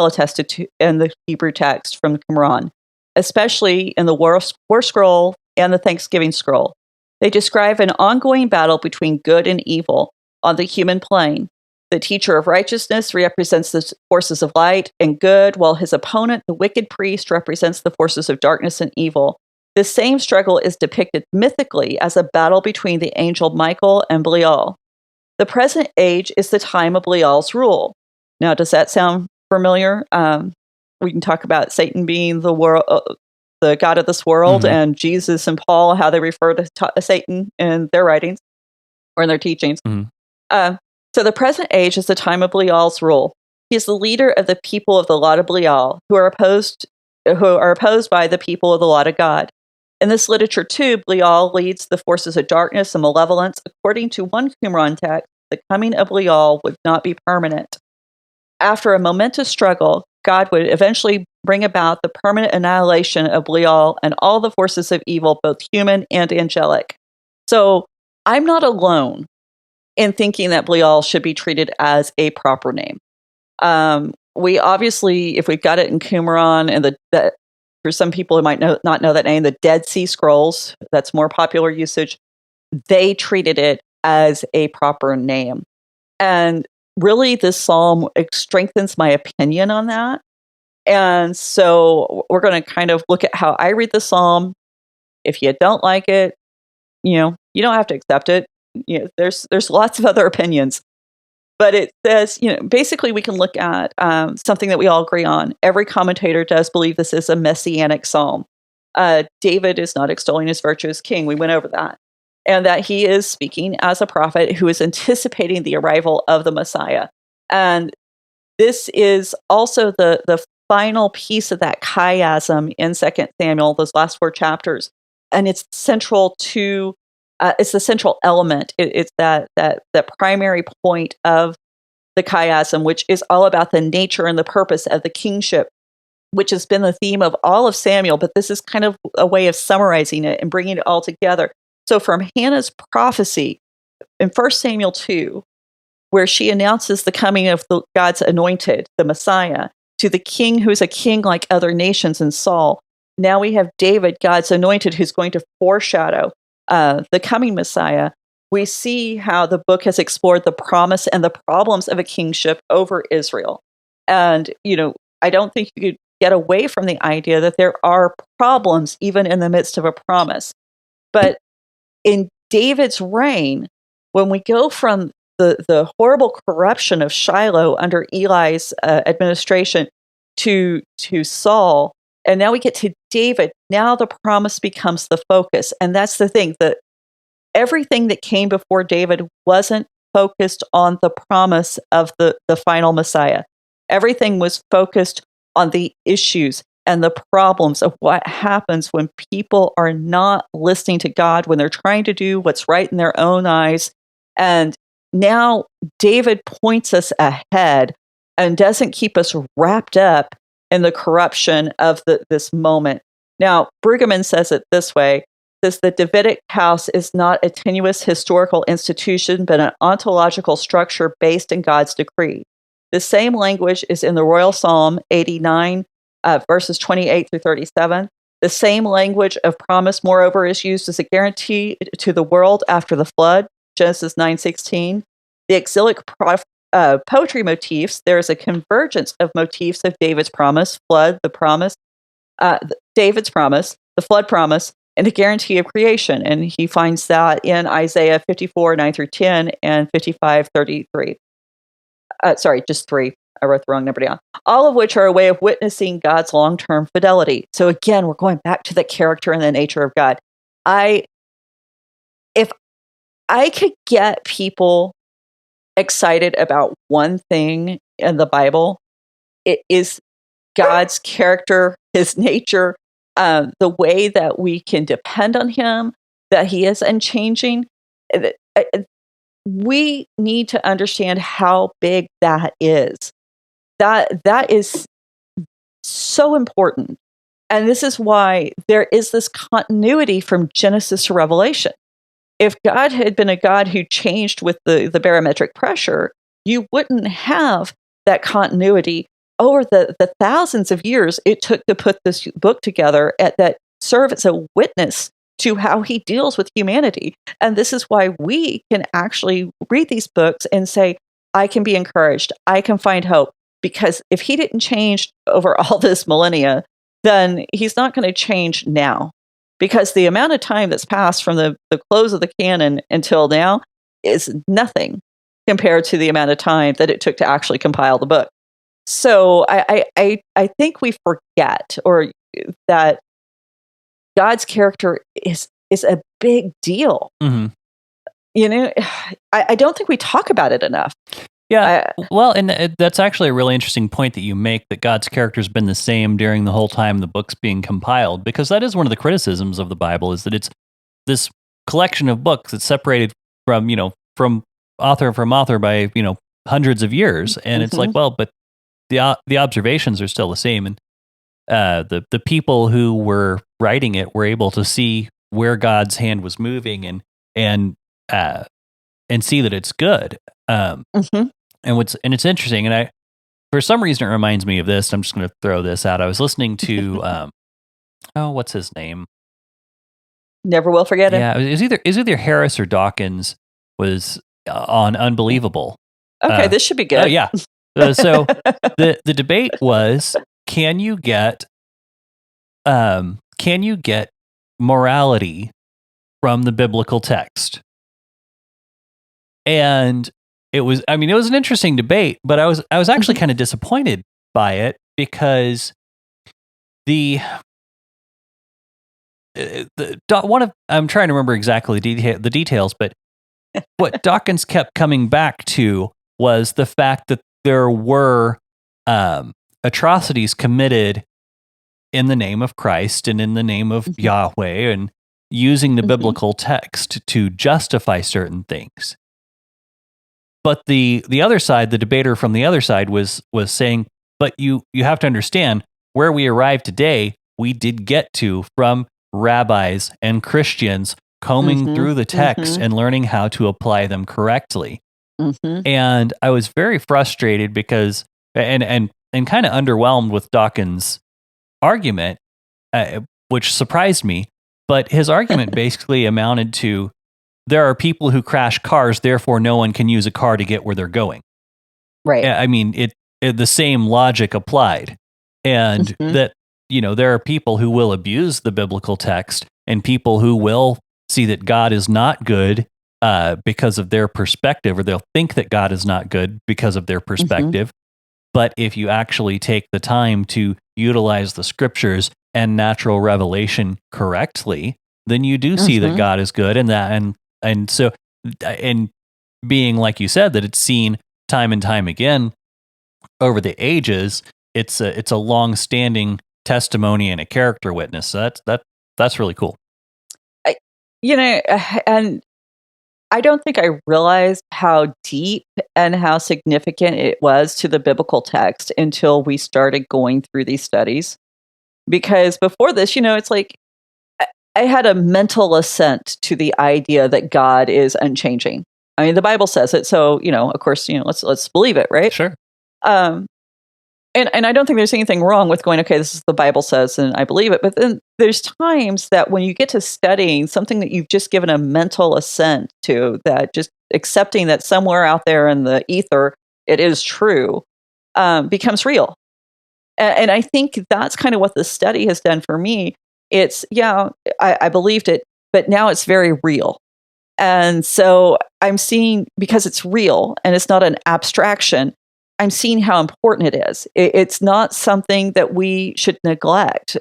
attested to in the Hebrew text from the Qumran, especially in the War Scroll and the Thanksgiving Scroll. They describe an ongoing battle between good and evil on the human plane. The teacher of righteousness represents the forces of light and good, while his opponent, the wicked priest, represents the forces of darkness and evil. This same struggle is depicted mythically as a battle between the angel Michael and Belial. The present age is the time of Belial's rule. Now, does that sound familiar? We can talk about Satan being the world, the god of this world, and Jesus and Paul, how they refer to Satan in their writings or in their teachings. So the present age is the time of Belial's rule. He is the leader of the people of the lot of Belial, who are opposed by the people of the lot of God. In this literature, too, Belial leads the forces of darkness and malevolence. According to one Qumran text, the coming of Belial would not be permanent. After a momentous struggle, God would eventually bring about the permanent annihilation of Belial and all the forces of evil, both human and angelic. So I'm not alone in thinking that Belial should be treated as a proper name. We obviously, if we've got it in Qumran, and for some people who might not know that name, the Dead Sea Scrolls, that's more popular usage, they treated it as a proper name. And really, this psalm strengthens my opinion on that. And so we're going to kind of look at how I read the psalm. If you don't like it, you don't have to accept it. There's lots of other opinions. But it says, basically we can look at something that we all agree on. Every commentator does believe this is a messianic psalm. David is not extolling his virtue as king. We went over that. And that he is speaking as a prophet who is anticipating the arrival of the Messiah. And this is also the final piece of that chiasm in 2 Samuel, those last 4 chapters. And it's central to it's the central element. It's that primary point of the chiasm, which is all about the nature and the purpose of the kingship, which has been the theme of all of Samuel. But this is kind of a way of summarizing it and bringing it all together. So from Hannah's prophecy in 1 Samuel 2, where she announces the coming of God's anointed, the Messiah, to the king who's a king like other nations in Saul. Now we have David, God's anointed, who's going to foreshadow the coming Messiah. We see how the book has explored the promise and the problems of a kingship over Israel. And, I don't think you could get away from the idea that there are problems even in the midst of a promise. But in David's reign, when we go from the horrible corruption of Shiloh under Eli's administration to Saul, and now we get to David. Now the promise becomes the focus. And that's the thing, that everything that came before David wasn't focused on the promise of the final Messiah. Everything was focused on the issues and the problems of what happens when people are not listening to God, when they're trying to do what's right in their own eyes. And now David points us ahead and doesn't keep us wrapped up in the corruption of this moment. Now, Brueggemann says it this way: says the Davidic house is not a tenuous historical institution, but an ontological structure based in God's decree. The same language is in the Royal Psalm 89, verses 28 through 37. The same language of promise, moreover, is used as a guarantee to the world after the flood, Genesis 9:16. The exilic poetry motifs, there is a convergence of motifs of David's promise, flood, the promise, David's promise, the flood promise, and a guarantee of creation. And he finds that in Isaiah 54, 9 through 10, and 55, 33. Just 3. I wrote the wrong number down. All of which are a way of witnessing God's long-term fidelity. So again, we're going back to the character and the nature of God. If I could get people excited about one thing in the Bible, it is God's character, his nature, the way that we can depend on him, that he is unchanging. We need to understand how big that is. That is so important. And this is why there is this continuity from Genesis to Revelation. If God had been a God who changed with the barometric pressure, you wouldn't have that continuity over the thousands of years it took to put this book together that serve as a witness to how he deals with humanity. And this is why we can actually read these books and say, I can be encouraged. I can find hope. Because if he didn't change over all this millennia, then he's not going to change now. because the amount of time that's passed from the close of the canon until now is nothing compared to the amount of time that it took to actually compile the book. So I think we forget or that God's character is a big deal. Mm-hmm. You know, I don't think we talk about it enough. Yeah, well, and that's actually a really interesting point that you make, that God's character's been the same during the whole time the book's being compiled, because that is one of the criticisms of the Bible, is that it's this collection of books that's separated from author by, hundreds of years. And it's like, well, but the observations are still the same. And the people who were writing it were able to see where God's hand was moving and see that it's good. And it's interesting, and for some reason it reminds me of this. I'm just going to throw this out. I was listening to what's his name? Never will forget it. Yeah, it was either Harris or Dawkins was on Unbelievable. Okay, this should be good. Oh yeah. So the debate was, can you get morality from the biblical text? And it was an interesting debate, but I was actually kind of disappointed by it, because I'm trying to remember exactly the details, but what Dawkins kept coming back to was the fact that there were atrocities committed in the name of Christ and in the name of Yahweh, and using the biblical text to justify certain things. But the other side, the debater from the other side was saying, but you have to understand, where we arrive today, we did get to from rabbis and Christians combing through the text and learning how to apply them correctly. And I was very frustrated because, and kind of underwhelmed with Dawkins' argument, which surprised me. But his argument basically amounted to, there are people who crash cars, therefore no one can use a car to get where they're going. Right. I mean, the same logic applied. And that, there are people who will abuse the biblical text, and people who will see that God is not good because of their perspective, or they'll think that God is not good because of their perspective. But if you actually take the time to utilize the scriptures and natural revelation correctly, then you do see that God is good, and so being, like you said, that it's seen time and time again over the ages, it's a long-standing testimony and a character witness. So that's really cool. And I don't think I realized how deep and how significant it was to the biblical text until we started going through these studies. Because before this, it's like I had a mental assent to the idea that God is unchanging. I mean, the Bible says it, so of course, let's believe it, right? Sure. And I don't think there's anything wrong with going, okay, this is the Bible says, and I believe it. But then there's times that when you get to studying something that you've just given a mental assent to, that just accepting that somewhere out there in the ether it is true, becomes real. And I think that's kind of what the study has done for me. It's, I believed it, but now it's very real. And so I'm seeing, because it's real and it's not an abstraction, I'm seeing how important it is. It's not something that we should neglect.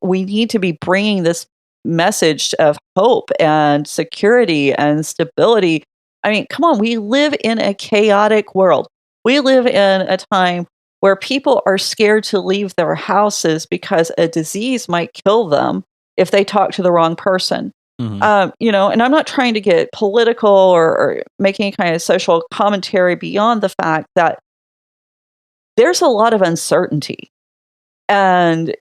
We need to be bringing this message of hope and security and stability. I mean, come on, we live in a chaotic world. We live in a time where people are scared to leave their houses because a disease might kill them if they talk to the wrong person. And I'm not trying to get political or make any kind of social commentary beyond the fact that there's a lot of uncertainty. And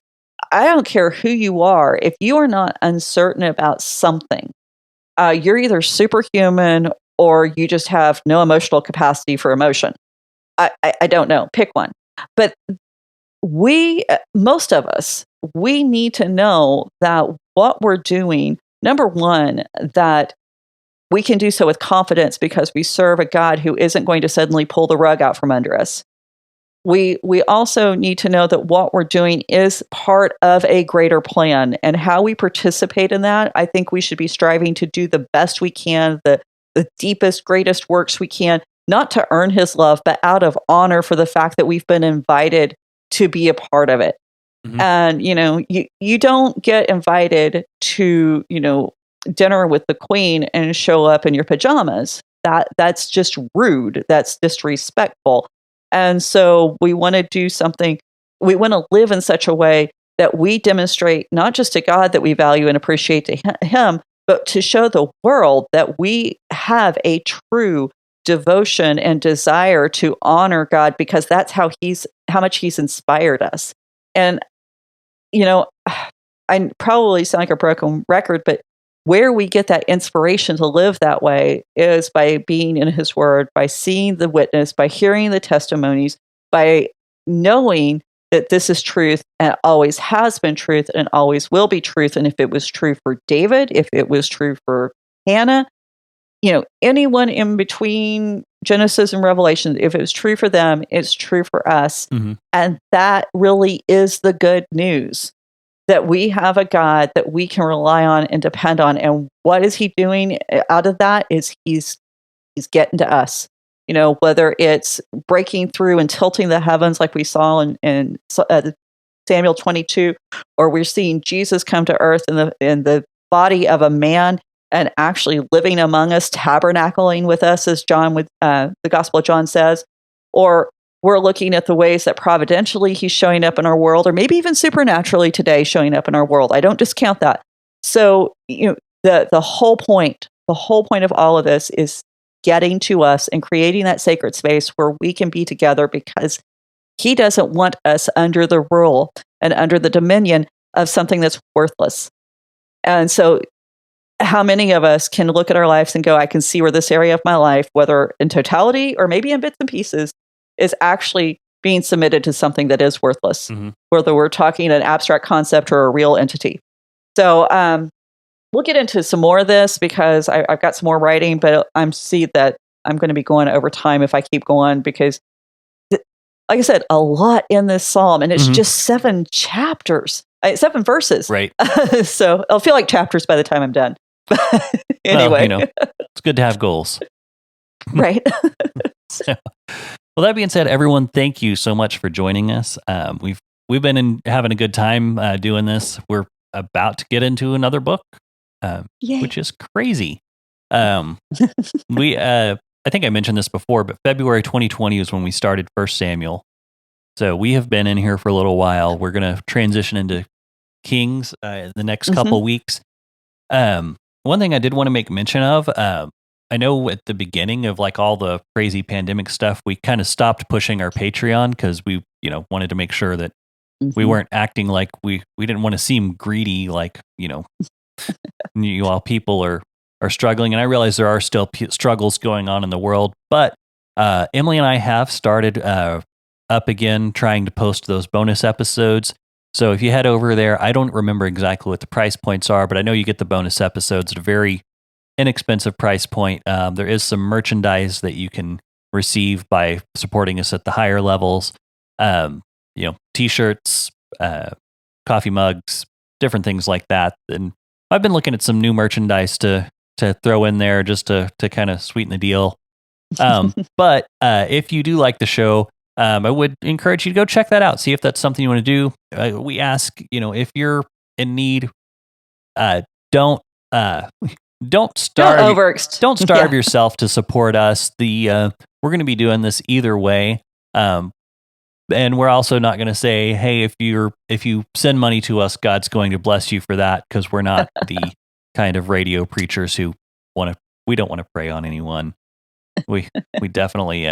I don't care who you are, if you are not uncertain about something, you're either superhuman or you just have no emotional capacity for emotion. I don't know. Pick one. But most of us, we need to know that what we're doing, number one, that we can do so with confidence because we serve a God who isn't going to suddenly pull the rug out from under us. we also need to know that what we're doing is part of a greater plan, and how we participate in that. I think we should be striving to do the best we can, the deepest, greatest works we can, not to earn his love, but out of honor for the fact that we've been invited to be a part of it. Mhm. And, you don't get invited to, dinner with the queen and show up in your pajamas. That's just rude. That's disrespectful. And so we want to do something, we want to live in such a way that we demonstrate not just to God that we value and appreciate to him, but to show the world that we have a true devotion and desire to honor God, because that's how much he's inspired us. And, I probably sound like a broken record, but where we get that inspiration to live that way is by being in his word, by seeing the witness, by hearing the testimonies, by knowing that this is truth and always has been truth and always will be truth. And if it was true for David, if it was true for Hannah, anyone in between Genesis and Revelation, if it was true for them, it's true for us. Mhm. And that really is the good news, that we have a God that we can rely on and depend on. And what is he doing out of that is he's getting to us. Whether it's breaking through and tilting the heavens like we saw in Samuel 22, or we're seeing Jesus come to earth in the body of a man and actually living among us, tabernacling with us, as the Gospel of John says, or we're looking at the ways that providentially he's showing up in our world, or maybe even supernaturally today showing up in our world. I don't discount that. So, the whole point of all of this is getting to us and creating that sacred space where we can be together, because he doesn't want us under the rule and under the dominion of something that's worthless. And so how many of us can look at our lives and go, I can see where this area of my life, whether in totality or maybe in bits and pieces, is actually being submitted to something that is worthless, whether we're talking an abstract concept or a real entity. So we'll get into some more of this, because I've got some more writing, but I see that I'm going to be going over time if I keep going, because like I said, a lot in this psalm, and it's just 7 chapters, 7 verses. Right. So it'll feel like chapters by the time I'm done. Anyway, it's good to have goals. Right. So, well, that being said, everyone, thank you so much for joining us. We've been having a good time doing this. We're about to get into another book, which is crazy. I think I mentioned this before, but February 2020 is when we started 1 Samuel. So we have been in here for a little while. We're going to transition into Kings in the next couple weeks. One thing I did want to make mention of, I know at the beginning of like all the crazy pandemic stuff, we kind of stopped pushing our Patreon because we, wanted to make sure that we weren't acting like we didn't want to seem greedy, like, you all people are struggling. And I realize there are still struggles going on in the world, but Emily and I have started up again trying to post those bonus episodes. So if you head over there, I don't remember exactly what the price points are, but I know you get the bonus episodes at a very inexpensive price point. There is some merchandise that you can receive by supporting us at the higher levels. T-shirts, coffee mugs, different things like that. And I've been looking at some new merchandise to throw in there just to kind of sweeten the deal. But if you do like the show, I would encourage you to go check that out. See if that's something you want to do. We ask, if you're in need, don't starve yourself to support us. We're going to be doing this either way. And we're also not going to say, hey, if you send money to us, God's going to bless you for that, because we're not the kind of radio preachers who we don't want to prey on anyone. We definitely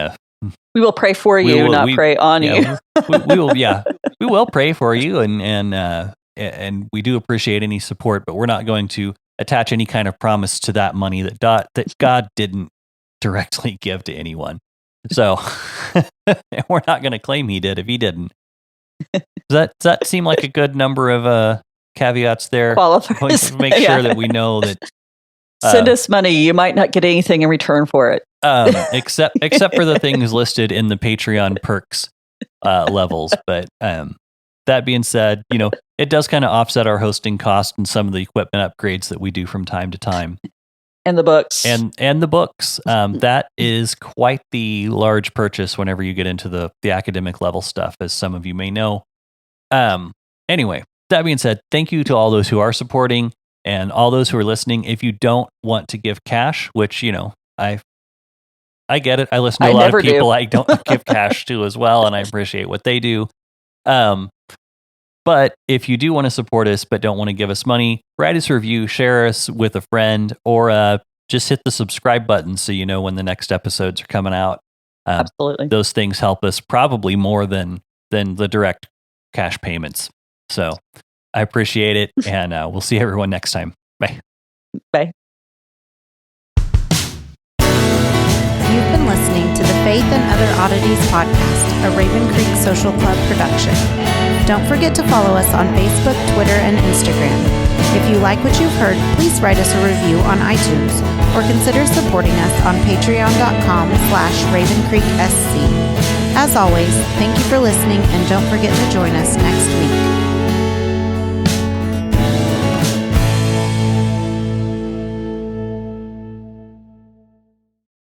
we will pray for you, not pray on you. we will pray for you, and we do appreciate any support, but we're not going to attach any kind of promise to that money that God didn't directly give to anyone. So we're not going to claim he did if he didn't. Does that seem like a good number of caveats there? Qualifiers. Make sure that we know that. Send us money. You might not get anything in return for it. Except for the things listed in the Patreon perks. levels. But that being said, it does kind of offset our hosting cost and some of the equipment upgrades that we do from time to time. And the books. And the books. That is quite the large purchase whenever you get into the academic level stuff, as some of you may know. Anyway, that being said, thank you to all those who are supporting and all those who are listening. If you don't want to give cash, which, I get it. I listen to a lot of people I don't give cash to as well, and I appreciate what they do. But if you do want to support us but don't want to give us money, write us a review, share us with a friend, or just hit the subscribe button so you know when the next episodes are coming out. Absolutely. Those things help us probably more than the direct cash payments. So I appreciate it, and we'll see everyone next time. Bye. Bye. You've been listening to the Faith and Other Oddities podcast, a Raven Creek Social Club production. Don't forget to follow us on Facebook, Twitter, and Instagram. If you like what you've heard, please write us a review on iTunes or consider supporting us on patreon.com/RavenCreekSC. As always, thank you for listening, and don't forget to join us next week.